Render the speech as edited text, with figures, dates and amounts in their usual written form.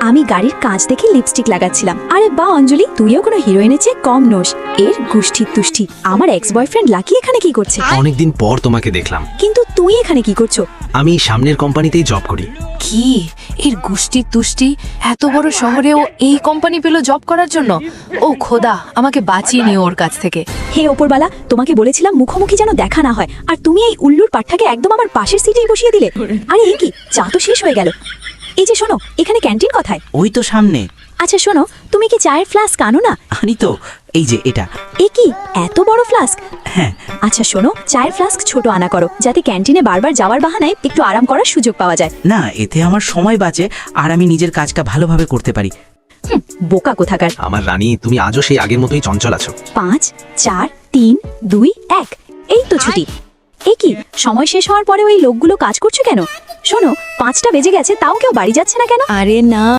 আমি গাড়ির কাঁচ দেখে লিপস্টিক লাগাচ্ছিলাম। আরে বা অঞ্জলি, তুইও কোনো হিরোইনের চেয়ে কম নোস। এর গুষ্টির তুষ্টি। আমার এক্স বয়ফ্রেন্ড লাকি এখানে কি করছে? অনেকদিন পর তোমাকে দেখলাম। কিন্তু তুই এখানে কি করছো? আমি সামনের কোম্পানিতেই জব করি। কি এর গুষ্টি তুষ্টি, এত বড় শহরেও এই কোম্পানি পেল জব করার জন্য? ও খোদা, আমাকে বাঁচিয়ে নিও ওর কাছ থেকে। হে ওপরবালা, তোমাকে বলেছিলাম মুখোমুখি যেন দেখা না হয়, আর তুমি এই উল্লুর পাঠটাকে একদম আমার পাশের সিটেই বসিয়ে দিলে। আরে এই কি, চা তো শেষ হয়ে গেল। এই যে শোনো, এখানে ক্যান্টিন কোথায়? ওই তো সামনে। আচ্ছা শোনো, তুমি কি চায়ের ফ্লাস্ক আনো না? আনি তো, এই যে এটা। এ কি এত বড় ফ্লাস্ক? হ্যাঁ। আচ্ছা শোনো, চায়ের ফ্লাস্ক ছোট আনা করো, যাতে ক্যান্টিনে বারবার যাওয়ার বাহানায় একটু আরাম করার সুযোগ পাওয়া যায়। না, এতে আমার সময় বাঁচে আর আমি নিজের কাজটা ভালোভাবে করতে পারি। বোকা কোথাকার। আমার রানী, তুমি আজও সেই আগের মতোই চঞ্চল আছো। 5 4 3 2 1, এই তো ছুটি। এ কি, সময় শেষ হওয়ার পরেও এই লোকগুলো কাজ করছে কেন? শোনো, 5টা বেজে গেছে, তাও কেউ বাড়ি যাচ্ছে না কেন? আরে না,